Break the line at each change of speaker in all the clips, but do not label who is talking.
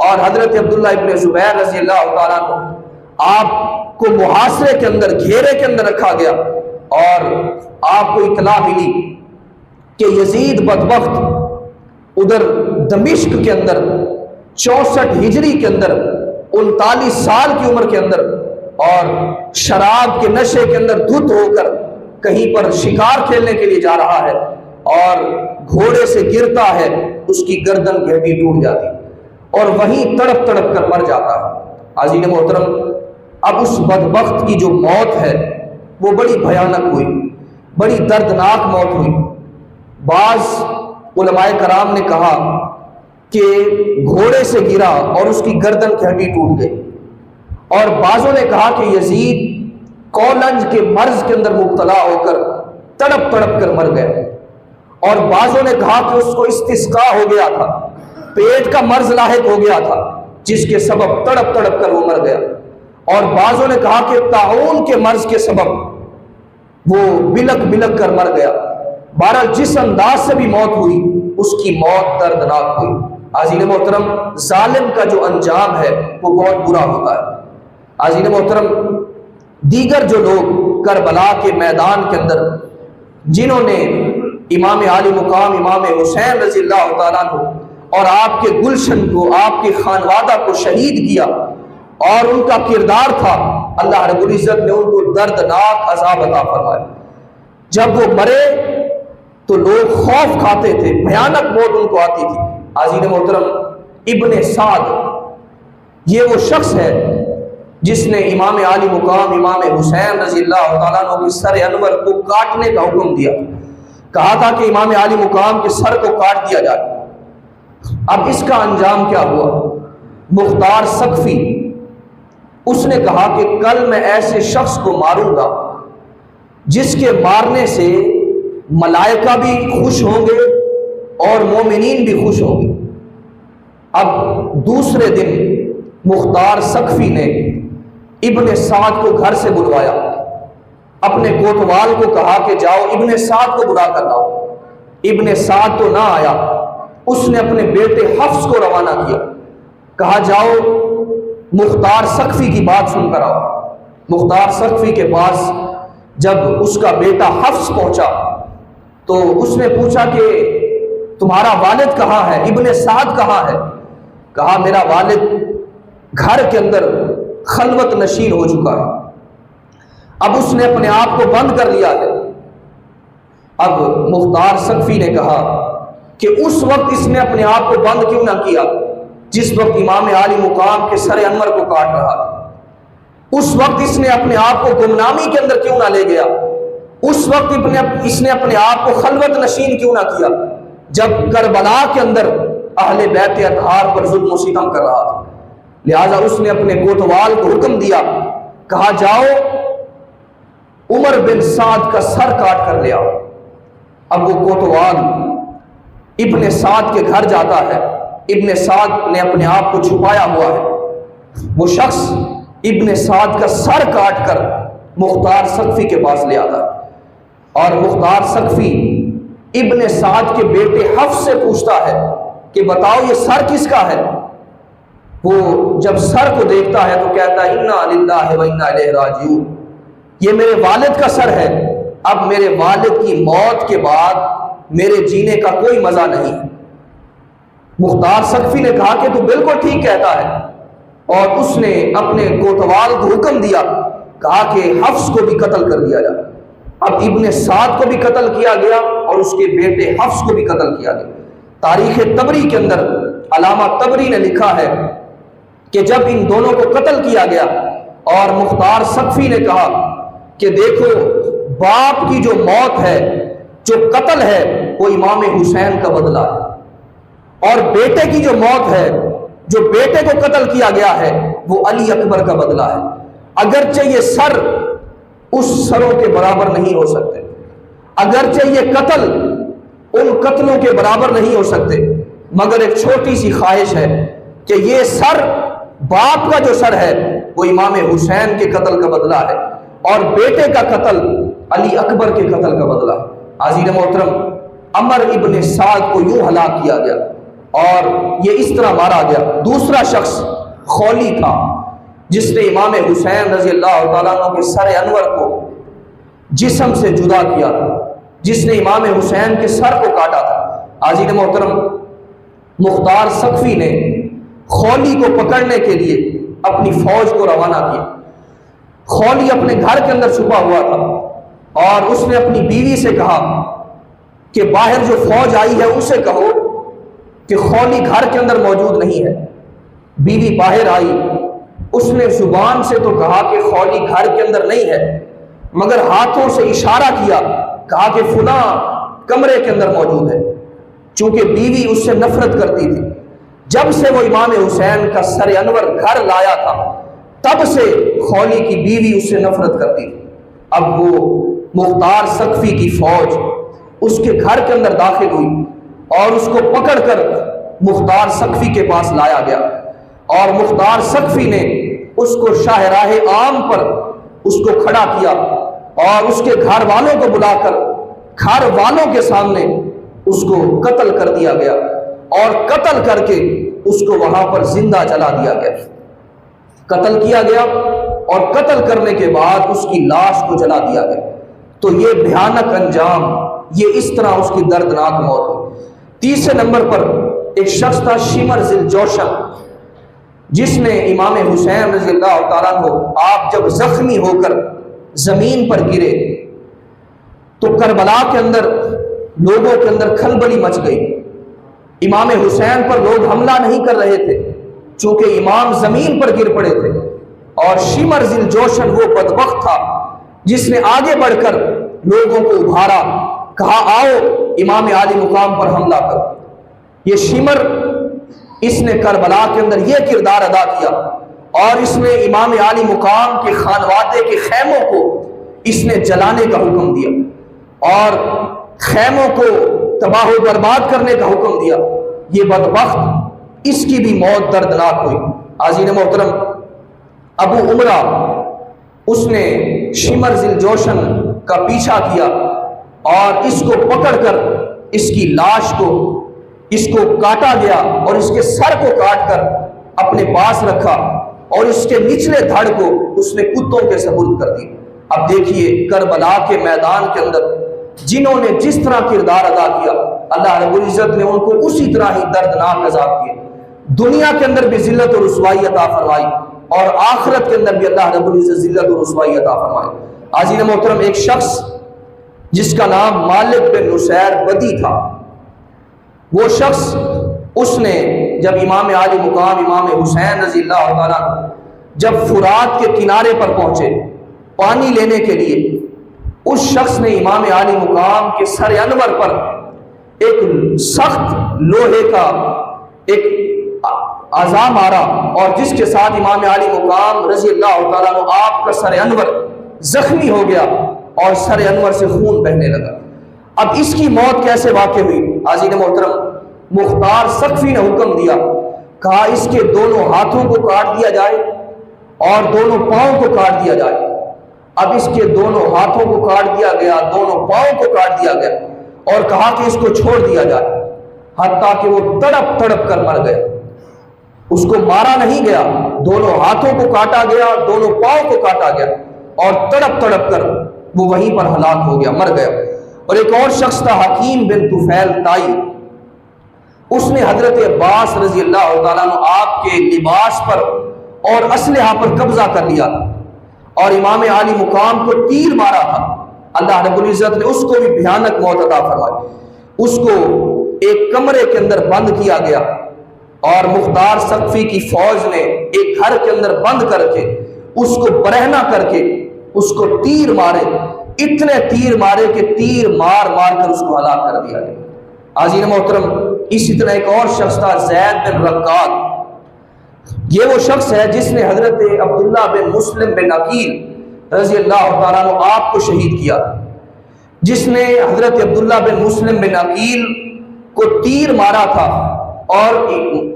اور حضرت عبداللہ ابن زبیر رضی اللہ تعالیٰ عنہ آپ کو محاصرے کے اندر، گھیرے کے اندر رکھا گیا، اور آپ کو اطلاع ملی کہ یزید بدبخت ادھر دمشق کے اندر 64 ہجری کے اندر 39 سال کی عمر کے اندر اور شراب کے نشے کے اندر دھت ہو کر کہیں پر شکار کھیلنے کے لیے جا رہا ہے، اور گھوڑے سے گرتا ہے، اس کی گردن کی ہڈی ٹوٹ جاتی اور وہیں تڑپ تڑپ کر مر جاتا ہے۔ عزیز محترم، اب اس بدبخت کی جو موت ہے وہ بڑی بھیانک ہوئی، بڑی دردناک موت ہوئی۔ بعض علماء کرام نے کہا کہ گھوڑے سے گرا اور اس کی گردن کی ہڈی ٹوٹ گئی، اور بعضوں نے کہا کہ یزید کولنج کے مرض کے اندر مبتلا ہو کر تڑپ تڑپ کر مر گیا، اور بعضوں نے کہا کہ اس کو استسقاء ہو گیا تھا، پیٹ کا مرض لاحق ہو گیا تھا جس کے سبب تڑپ تڑپ کر وہ مر گیا، اور بعضوں نے کہا کہ طاعون کے مرض کے سبب وہ بلک بلک کر مر گیا۔ بہرحال جس انداز سے بھی موت ہوئی، اس کی موت دردناک ہوئی۔ عزیز محترم، ظالم کا جو انجام ہے وہ بہت برا ہوتا ہے۔ عزیز محترم، دیگر جو لوگ کربلا کے میدان کے اندر جنہوں نے امام عالی مقام امام حسین رضی اللہ تعالیٰ عنہ اور آپ کے گلشن کو، آپ کے خانوادہ کو شہید کیا، اور ان کا کردار تھا، اللہ رب العزت نے ان کو دردناک عذاب عطا فرمایا۔ جب وہ مرے تو لوگ خوف کھاتے تھے، بھیانک موت ان کو آتی تھی۔ عزیز محترم، ابن سعد یہ وہ شخص ہے جس نے امام عالی مقام امام حسین رضی اللہ تعالیٰ عنہ کے سر انور کو کاٹنے کا حکم دیا، کہا تھا کہ امام عالی مقام کے سر کو کاٹ دیا جائے۔ اب اس کا انجام کیا ہوا؟ مختار سقفی اس نے کہا کہ کل میں ایسے شخص کو ماروں گا جس کے مارنے سے ملائکہ بھی خوش ہوں گے اور مومنین بھی خوش ہوں گے۔ اب دوسرے دن مختار سقفی نے ابن سعد کو گھر سے بلوایا، اپنے کوتوال کو کہا کہ جاؤ ابن سعد کو بلا کر لاؤ۔ ابن سعد تو نہ آیا، اس نے اپنے بیٹے حفص کو روانہ کیا، کہا جاؤ مختار سقفی کی بات سن کر آؤ۔ مختار سقفی کے پاس جب اس کا بیٹا حفص پہنچا تو اس نے پوچھا کہ تمہارا والد کہاں ہے، ابن سعد کہاں ہے؟ کہا میرا والد گھر کے اندر خلوت نشین ہو چکا ہے، اب اس نے اپنے آپ کو بند کر لیا ہے۔ اب مختار سقفی نے کہا کہ اس وقت اس نے اپنے آپ کو بند کیوں نہ کیا جس وقت امام عالی مقام کے سر انور کو کاٹ رہا تھا؟ اس وقت اس نے اپنے آپ کو گمنامی کے اندر کیوں نہ لے گیا؟ اس وقت اس نے اپنے آپ کو خلوت نشین کیوں نہ کیا جب کربلا کے اندر اہل بیت اطہار پر ظلم و ستم کر رہا تھا؟ لہذا اس نے اپنے کوتوال کو حکم دیا، کہا جاؤ عمر بن سعد کا سر کاٹ کر لے آؤ۔ اب وہ کوتوال ابن سعد کے گھر جاتا ہے، ابن سعد نے اپنے آپ کو چھپایا ہوا ہے، وہ شخص ابن سعد کا سر کاٹ کر مختار سقفی کے پاس لے آتا ہے، اور مختار سقفی ابن سعد کے بیٹے حفص سے پوچھتا ہے کہ بتاؤ یہ سر کس کا ہے؟ وہ جب سر کو دیکھتا ہے تو کہتا ہے انا للہ و انا الیہ راجعون، یہ میرے والد کا سر ہے، اب میرے والد کی موت کے بعد میرے جینے کا کوئی مزہ نہیں۔ مختار سقفی نے کہا کہ تو بالکل ٹھیک کہتا ہے، اور اس نے اپنے کوتوال کو حکم دیا، کہا کہ حفص کو بھی قتل کر دیا جائے۔ اب ابن سعد کو بھی قتل کیا گیا اور اس کے بیٹے حفص کو بھی قتل کیا گیا۔ تاریخ طبری کے اندر علامہ طبری نے لکھا ہے کہ جب ان دونوں کو قتل کیا گیا اور مختار سقفی نے کہا کہ دیکھو باپ کی جو موت ہے، جو قتل ہے، وہ امام حسین کا بدلہ ہے، اور بیٹے کی جو موت ہے، جو بیٹے کو قتل کیا گیا ہے، وہ علی اکبر کا بدلہ ہے۔ اگرچہ یہ سر اس سروں کے برابر نہیں ہو سکتے، اگرچہ یہ قتل ان قتلوں کے برابر نہیں ہو سکتے، مگر ایک چھوٹی سی خواہش ہے کہ یہ سر، باپ کا جو سر ہے وہ امام حسین کے قتل کا بدلہ ہے، اور بیٹے کا قتل علی اکبر کے قتل کا بدلہ ہے۔ عزیز محترم، عمر ابن سعد کو یوں ہلاک کیا گیا اور یہ اس طرح مارا گیا۔ دوسرا شخص خولی تھا جس نے امام حسین رضی اللہ تعالیٰ عنہ کے سر انور کو جسم سے جدا کیا تھا، جس نے امام حسین کے سر کو کاٹا تھا۔ حاضرین محترم، مختار سقفی نے خولی کو پکڑنے کے لیے اپنی فوج کو روانہ کیا۔ خولی اپنے گھر کے اندر چھپا ہوا تھا اور اس نے اپنی بیوی سے کہا کہ باہر جو فوج آئی ہے اسے کہو کہ خولی گھر کے اندر موجود نہیں ہے۔ بیوی باہر آئی، اس نے زبان سے تو کہا کہ خولی گھر کے اندر نہیں ہے، مگر ہاتھوں سے اشارہ کیا، کہا کہ فلاں کمرے کے اندر موجود ہے۔ چونکہ بیوی اس سے نفرت کرتی تھی، جب سے وہ امام حسین کا سر انور گھر لایا تھا تب سے خولی کی بیوی اس سے نفرت کرتی تھی۔ اب وہ مختار سقفی کی فوج اس کے گھر کے اندر داخل ہوئی اور اس کو پکڑ کر مختار سقفی کے پاس لایا گیا، اور مختار سقفی نے اس کو شاہراہ عام پر اس کو کھڑا کیا اور اس کے گھر والوں کو بلا کر گھر والوں کے سامنے اس کو قتل کر دیا گیا، اور قتل کر کے اس کو وہاں پر زندہ جلا دیا گیا۔ قتل کیا گیا اور قتل کرنے کے بعد اس کی لاش کو جلا دیا گیا۔ تو یہ بھیانک انجام، یہ اس طرح اس کی دردناک موت ہوئی۔ تیسرے نمبر پر ایک شخص تھا شمر ذل جوشن، جس نے امام حسین رضی اللہ تعالیٰ عنہ آپ جب زخمی ہو کر زمین پر گرے تو کربلا کے اندر لوگوں کے اندر کھلبلی مچ گئی۔ امام حسین پر لوگ حملہ نہیں کر رہے تھے چونکہ امام زمین پر گر پڑے تھے، اور شمر ذل جوشن وہ بدبخت تھا جس نے آگے بڑھ کر لوگوں کو ابھارا، کہا آؤ امام عالی مقام پر حملہ کرو۔ یہ شمر، اس نے کربلا کے اندر یہ کردار ادا کیا، اور اس نے امام عالی مقام کے خانوادے کے خیموں کو اس نے جلانے کا حکم دیا اور خیموں کو تباہ و برباد کرنے کا حکم دیا۔ یہ بدبخت، اس کی بھی موت دردناک ہوئی۔ حاضرین محترم، ابو عمرہ اس نے شمر ذل جوشن کا پیچھا کیا اور اس کو پکڑ کر اس کی لاش کو اس کو کاٹا گیا اور اس کے سر کو کاٹ کر اپنے پاس رکھا اور اس کے نچلے دھڑ کو اس نے کتوں کے سپرد کر دی۔ اب دیکھیے کربلا کے میدان کے اندر جنہوں نے جس طرح کردار ادا کیا، اللہ رب العزت نے ان کو اسی طرح ہی دردناک عذاب کیے۔ دنیا کے اندر بھی ذلت اور رسوائی عطا فرمائی، اور آخرت کے اندر بھی اللہ رب العزت ذلت اور رسوائی عطا فرمائی۔ حاضرین محترم، ایک شخص جس کا نام مالک بن نصیر بدی تھا، وہ شخص اس نے جب امام عالی مقام امام حسین رضی اللہ تعالیٰ جب فرات کے کنارے پر پہنچے پانی لینے کے لیے، اس شخص نے امام عالی مقام کے سر انور پر ایک سخت لوہے کا ایک اعضا مارا، اور جس کے ساتھ امام عالی مقام رضی اللہ تعالیٰ عنہ آپ کا سر انور زخمی ہو گیا اور سر انور سے خون بہنے لگا۔ اب اس کی موت کیسے واقع ہوئی؟ حاضرین محترم، مختار سقفی نے حکم دیا، کہا اس کے دونوں ہاتھوں کو کاٹ دیا جائے اور دونوں پاؤں کو کاٹ دیا جائے۔ اب اس کے دونوں ہاتھوں کو کاٹ دیا گیا، دونوں پاؤں کو کاٹ دیا گیا، اور کہا کہ اس کو چھوڑ دیا جائے، حتیٰ کہ وہ تڑپ تڑپ کر مر گئے۔ اس کو مارا نہیں گیا، دونوں ہاتھوں کو کاٹا گیا، دونوں پاؤں کو کاٹا گیا، اور تڑپ تڑپ کر وہ وہیں پر ہلاک ہو گیا، مر گیا۔ اور ایک اور شخص تھا حکیم بن طفیل تائی، اس نے حضرت عباس رضی اللہ تعالیٰ عنہ آپ کے لباس پر اور اسلحہ پر قبضہ کر لیا تھا اور امام عالی مقام کو تیر مارا تھا۔ اللہ رب العزت نے اس کو بھی بھیانک موت عطا فرمائی۔ اس کو ایک کمرے کے اندر بند کیا گیا، اور مختار سقفی کی فوج نے ایک گھر کے اندر بند کر کے اس کو برہنہ کر کے اس کو تیر مارے، اتنے تیر مارے کہ تیر مار مار کر اس کو ہلاک کر دیا گیا۔ حاضرین محترم، اسی طرح ایک اور شخص تھا زید بن رقاد۔ یہ وہ شخص ہے جس نے حضرت عبداللہ بن مسلم بن عقیل رضی اللہ تعالیٰ عنہ آپ کو شہید کیا، جس نے حضرت عبداللہ بن مسلم بن عقیل کو تیر مارا تھا، اور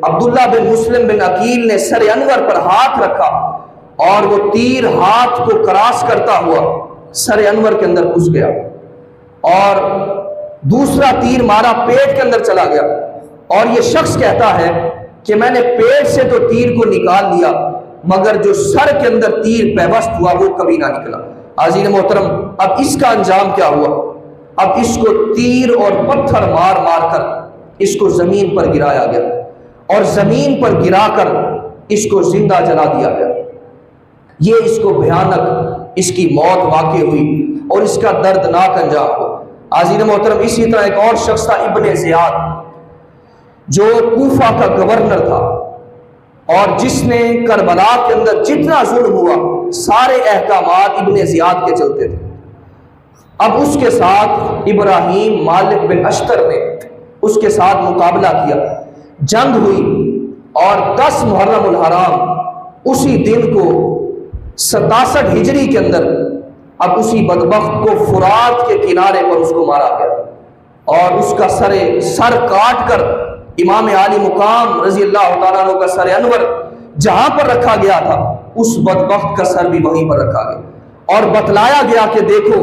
عبداللہ بن مسلم بن عقیل نے سر انور پر ہاتھ رکھا اور وہ تیر ہاتھ کو کراس کرتا ہوا سر انور کے اندر گھس گیا، اور دوسرا تیر مارا پیٹ کے اندر چلا گیا، اور یہ شخص کہتا ہے کہ میں نے پیٹ سے تو تیر کو نکال لیا مگر جو سر کے اندر تیر پیوست ہوا وہ کبھی نہ نکلا۔ حاضرین محترم، اب اس کا انجام کیا ہوا؟ اب اس کو تیر اور پتھر مار مار کر اس کو زمین پر گرایا گیا اور زمین پر گرا کر اس کو زندہ جلا دیا گیا۔ یہ اس کو بھیانک اس کی موت واقع ہوئی اور اس کا دردناک انجام ہوا۔ حاضرین محترم، اسی طرح ایک اور شخص تھا ابن زیاد، جو کوفہ کا گورنر تھا اور جس نے کربلا کے اندر جتنا ظلم ہوا سارے احکامات ابن زیاد کے چلتے تھے۔ اب اس کے ساتھ ابراہیم مالک بن اشتر نے اس کے ساتھ مقابلہ کیا، جنگ ہوئی اور 10 محرم الحرام اسی دن کو 67 ہجری کے اندر اب اسی بدبخت کو فرات کے کنارے پر اس کو مارا گیا اور اس کا سر کاٹ کر امام عالی مقام رضی اللہ تعالیٰ عنہ کا سر انور جہاں پر رکھا گیا تھا اس بدبخت کا سر بھی وہیں پر رکھا گیا اور بتلایا گیا کہ دیکھو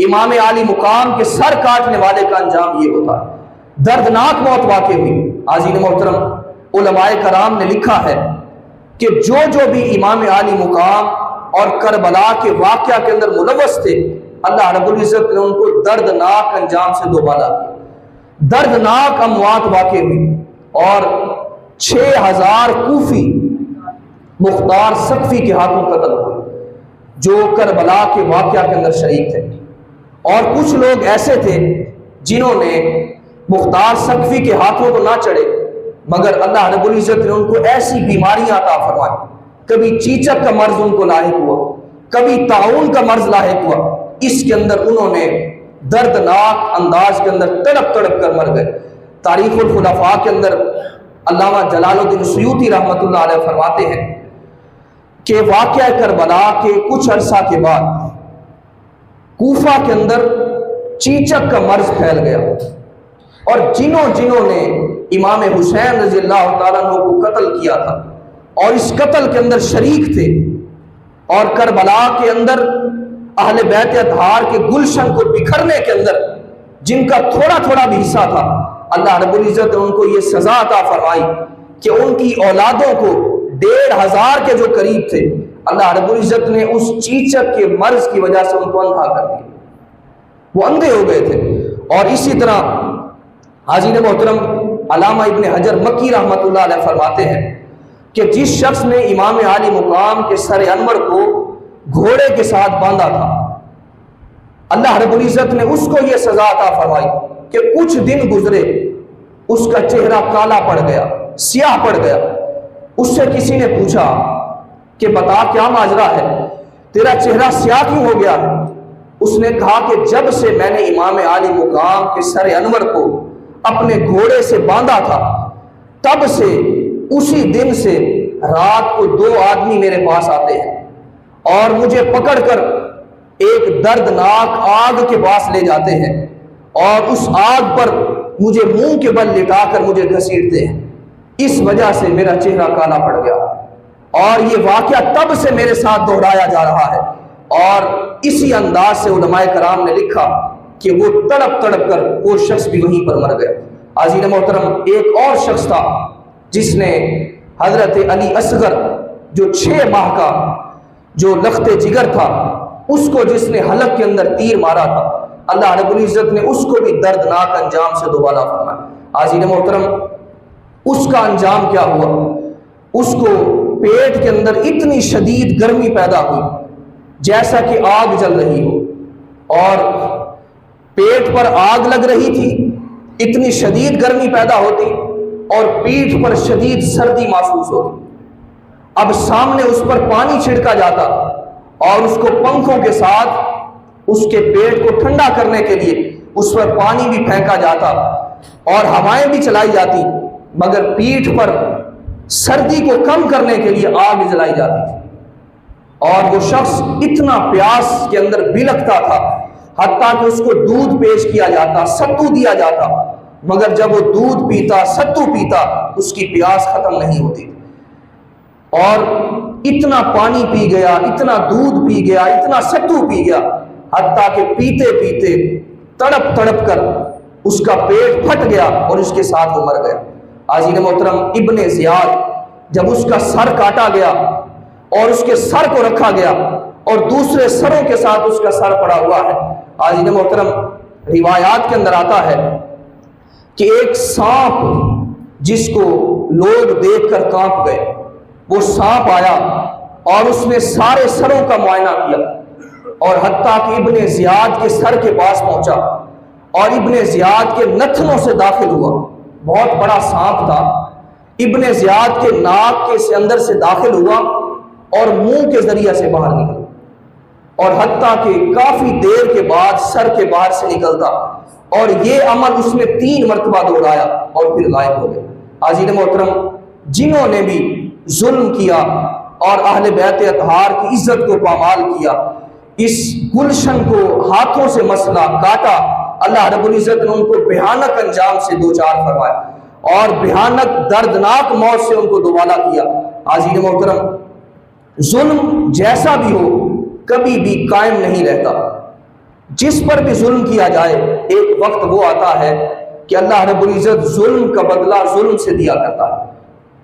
امام عالی مقام کے سر کاٹنے والے کا انجام یہ ہوتا ہے۔ دردناک موت واقع ہوئی۔ حاضرین محترم، علماء کرام نے لکھا ہے کہ جو بھی امام عالی مقام اور کربلا کے واقعہ کے اندر ملوث تھے، اللہ رب العزت نے ان کو دردناک انجام سے دوبالا کیا۔ دردناک اموات واقع ہوئی اور 6000 کوفی مختار سقفی کے ہاتھوں قتل ہوئے جو کربلا کے واقعہ کے اندر شریک تھے، اور کچھ لوگ ایسے تھے جنہوں نے مختار سقفی کے ہاتھوں تو نہ چڑھے مگر اللہ رب العزت نے ان کو ایسی بیماریاں عطا فرمائی، کبھی چیچک کا مرض ان کو لاحق ہوا، کبھی طاعون کا مرض لاحق ہوا، اس کے اندر انہوں نے دردناک انداز کے اندر تڑپ تڑپ کر مر گئے۔ تاریخ الخلفاء کے اندر علامہ جلال الدین سیوطی رحمۃ اللہ علیہ فرماتے ہیں کہ واقعہ کربلا کے کچھ عرصہ کے بعد کوفہ کے اندر چیچک کا مرض پھیل گیا اور جنہوں نے امام حسین رضی اللہ تعالیٰ عنہ کو قتل کیا تھا اور اس قتل کے اندر شریک تھے اور کربلا کے اندر اہل بیت اطہار کے گلشن کو بکھرنے کے اندر جن کا تھوڑا تھوڑا بھی حصہ تھا، اللہ رب العزت نے ان کو یہ سزا عطا فرمائی کہ ان کی اولادوں کو 1500 کے جو قریب تھے، اللہ رب العزت نے اس چیچک کے مرض کی وجہ سے ان کو اندھا کر دیا، وہ اندھے ہو گئے تھے۔ اور اسی طرح حاضرین محترم، علامہ ابن حجر مکی رحمۃ اللہ علیہ فرماتے ہیں کہ جس شخص نے امام عالی مقام کے سر انور کو گھوڑے کے ساتھ باندھا تھا، اللہ رب العزت نے اس کو یہ سزا عطا فرمائی کہ کچھ دن گزرے اس کا چہرہ کالا پڑ گیا، سیاہ پڑ گیا۔ اس سے کسی نے پوچھا کہ بتا کیا ماجرا ہے، تیرا چہرہ سیاہ کیوں ہو گیا ہے؟ اس نے کہا کہ جب سے میں نے امام عالی مقام کے سر انور کو اپنے گھوڑے سے باندھا تھا تب سے اسی دن سے رات کو 2 آدمی میرے پاس آتے ہیں اور مجھے پکڑ کر ایک دردناک آگ کے پاس لے جاتے ہیں اور اس آگ پر مجھے منہ کے بل لٹا کر مجھے گھسیٹتے ہیں، اس وجہ سے میرا چہرہ کالا پڑ گیا اور یہ واقعہ تب سے میرے ساتھ دہرایا جا رہا ہے۔ اور اسی انداز سے علماء کرام نے لکھا کہ وہ تڑپ تڑپ کر وہ شخص بھی وہیں پر مر گیا۔ حاضرین محترم، ایک اور شخص تھا جس نے حضرت علی اصغر جو 6 ماہ کا جو لخت جگر تھا اس کو جس نے حلق کے اندر تیر مارا تھا، اللہ رب العزت نے اس کو بھی دردناک انجام سے دوبالا فرمایا۔ حاضرین محترم، اس کا انجام کیا ہوا؟ اس کو پیٹ کے اندر اتنی شدید گرمی پیدا ہوئی جیسا کہ آگ جل رہی ہو، اور پیٹ پر آگ لگ رہی تھی، اتنی شدید گرمی پیدا ہوتی اور پیٹھ پر شدید سردی محسوس ہوتی۔ اب سامنے اس پر پانی چھڑکا جاتا اور اس کو پنکھوں کے ساتھ اس کے پیٹ کو ٹھنڈا کرنے کے لیے اس پر پانی بھی پھینکا جاتا اور ہوائیں بھی چلائی جاتی، مگر پیٹھ پر سردی کو کم کرنے کے لیے آگ جلائی جاتی تھی۔ اور وہ شخص اتنا پیاس کے اندر بلکتا تھا حتیٰ کہ اس کو دودھ پیش کیا جاتا، ستو دیا جاتا، مگر جب وہ دودھ پیتا، ستو پیتا، اس کی پیاس ختم نہیں ہوتی۔ اور اتنا پانی پی گیا، اتنا دودھ پی گیا، اتنا ستو پی گیا، حتیٰ کہ پیتے پیتے تڑپ تڑپ کر اس کا پیٹ پھٹ گیا اور اس کے ساتھ وہ مر گیا۔ عزیز محترم ابن زیاد جب اس کا سر کاٹا گیا اور اس کے سر کو رکھا گیا اور دوسرے سروں کے ساتھ اس کا سر پڑا ہوا ہے، عزیز محترم روایات کے اندر آتا ہے کہ ایک سانپ جس کو لوگ دیکھ کر کانپ گئے، وہ سانپ آیا اور اس نے سارے سروں کا معائنہ کیا اور حتیٰ کہ ابن زیاد کے سر کے پاس پہنچا اور ابن زیاد کے نتنوں سے داخل ہوا۔ بہت بڑا سانپ تھا، ابن زیاد کے ناک کے اندر سے داخل ہوا اور منہ کے ذریعے سے باہر نکلا، اور حتیٰ کہ کافی دیر کے بعد سر کے باہر سے نکلتا، اور یہ عمل اس نے 3 مرتبہ دہرایا اور پھر غائب ہو گیا۔ عزیز محترم، جنہوں نے بھی ظلم کیا اور اہل بیت اطہار کی عزت کو پامال کیا، اس گلشن کو ہاتھوں سے مسلا کاٹا، اللہ رب العزت نے ان کو بھیانک انجام سے دوچار فرمایا اور بھیانک دردناک موت سے ان کو دوبالا کیا۔ عزیز محترم، ظلم جیسا بھی ہو کبھی بھی قائم نہیں رہتا، جس پر بھی ظلم کیا جائے ایک وقت وہ آتا ہے کہ اللہ رب العزت ظلم کا بدلہ ظلم سے دیا کرتا ہے۔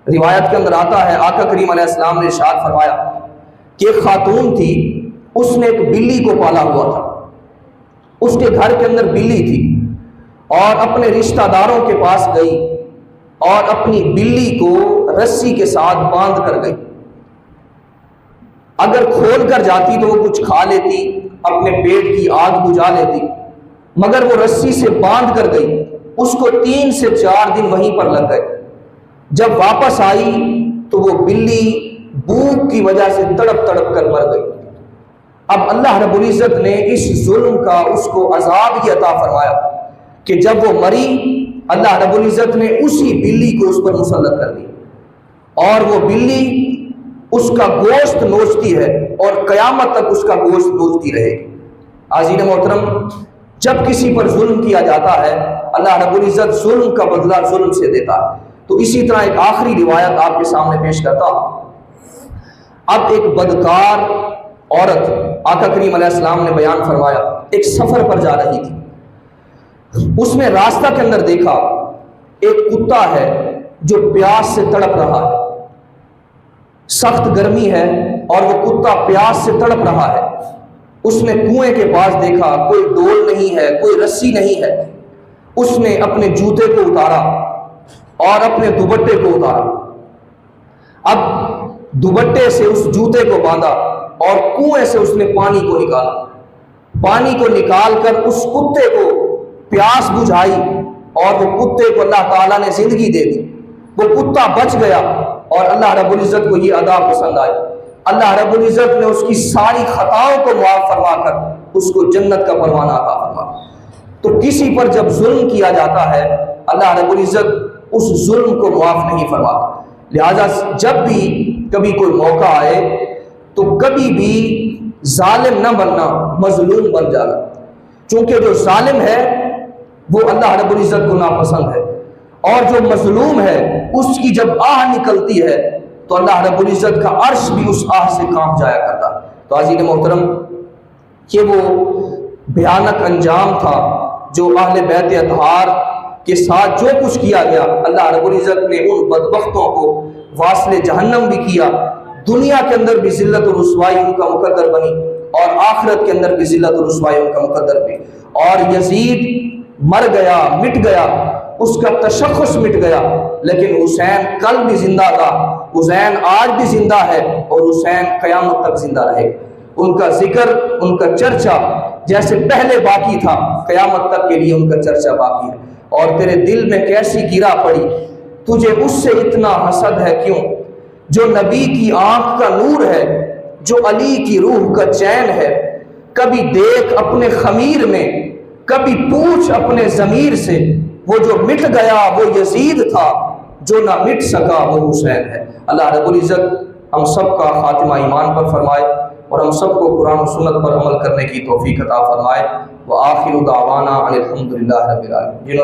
روایت کے اندر آتا ہے آقا کریم علیہ السلام نے ارشاد فرمایا کہ ایک خاتون تھی، اس نے ایک بلی کو پالا ہوا تھا، اس کے گھر کے اندر بلی تھی اور اپنے رشتہ داروں کے پاس گئی اور اپنی بلی کو رسی کے ساتھ باندھ کر گئی۔ اگر کھول کر جاتی تو وہ کچھ کھا لیتی، اپنے پیٹ کی آگ بجھا لیتی، مگر وہ رسی سے باندھ کر گئی۔ اس کو 3 سے 4 دن وہیں پر لگ گئے۔ جب واپس آئی تو وہ بلی بھوک کی وجہ سے تڑپ تڑپ کر مر گئی۔ اب اللہ رب العزت نے اس ظلم کا اس کو عذاب یہ عطا فرمایا کہ جب وہ مری، اللہ رب العزت نے اسی بلی کو اس پر مسلط کر دی اور وہ بلی اس کا گوشت نوچتی ہے اور قیامت تک اس کا گوشت نوچتی رہے گی۔ عزیز محترم، جب کسی پر ظلم کیا جاتا ہے اللہ رب العزت ظلم کا بدلہ ظلم سے دیتا ہے۔ تو اسی طرح ایک آخری روایت آپ کے سامنے پیش کرتا ہوں۔ اب ایک بدکار عورت آقا کریم علیہ السلام نے بیان فرمایا ایک سفر پر جا رہی تھی، اس نے راستہ کے اندر دیکھا ایک کتا ہے جو پیاس سے تڑپ رہا ہے، سخت گرمی ہے اور وہ کتا پیاس سے تڑپ رہا ہے۔ اس نے کنویں کے پاس دیکھا کوئی ڈول نہیں ہے، کوئی رسی نہیں ہے۔ اس نے اپنے جوتے کو اتارا اور اپنے دوپٹے کو اتارا، اب دوپٹے سے اس جوتے کو باندھا اور کنویں سے اس نے پانی کو نکالا، پانی کو نکال کر اس کتے کو پیاس بجھائی اور وہ کتے کو اللہ تعالیٰ نے زندگی دے دی۔ وہ کتا بچ گیا اور اللہ رب العزت کو یہ ادا پسند آئی۔ اللہ رب العزت نے اس کی ساری خطاؤں کو معاف فرما کر اس کو جنت کا پروانہ عطا فرما۔ تو کسی پر جب ظلم کیا جاتا ہے اللہ رب العزت اس ظلم کو معاف نہیں فرماتا۔ لہذا جب بھی کبھی کوئی موقع آئے تو کبھی بھی ظالم نہ بننا، مظلوم بن جانا، چونکہ جو ظالم ہے وہ اللہ رب العزت کو ناپسند ہے اور جو مظلوم ہے اس کی جب آہ نکلتی ہے تو اللہ رب العزت کا عرش بھی اس آہ سے کانپ جایا کرتا۔ تو عزیز محترم، یہ وہ بھیانک انجام تھا جو اہل بیت اطہار کے ساتھ جو کچھ کیا گیا، اللہ رب العزت نے ان بدبختوں کو واصل جہنم بھی کیا، دنیا کے اندر بھی ذلت و رسوائی ان کا مقدر بنی اور آخرت کے اندر بھی ذلت و رسوائی ان کا مقدر بھی۔ اور یزید مر گیا، مٹ گیا، اس کا تشخص مٹ گیا، لیکن حسین کل بھی زندہ تھا، حسین آج بھی زندہ ہے اور حسین قیامت تک زندہ رہے۔ ان کا ذکر، ان کا چرچا جیسے پہلے باقی تھا، قیامت تک کے لیے ان کا چرچا باقی ہے۔ اور تیرے دل میں کیسی گرا پڑی، تجھے اس سے اتنا حسد ہے کیوں؟ جو نبی کی آنکھ کا نور ہے، جو علی کی روح کا چین ہے، کبھی دیکھ اپنے خمیر میں، کبھی پوچھ اپنے ضمیر سے، وہ جو مٹ گیا وہ یزید تھا، جو نہ مٹ سکا وہ حسین ہے۔ اللہ رب العزت ہم سب کا خاتمہ ایمان پر فرمائے اور ہم سب کو قرآن و سنت پر عمل کرنے کی توفیق عطا فرمائے۔ وآخر دعوانا ان الحمد للہ رب العالمین۔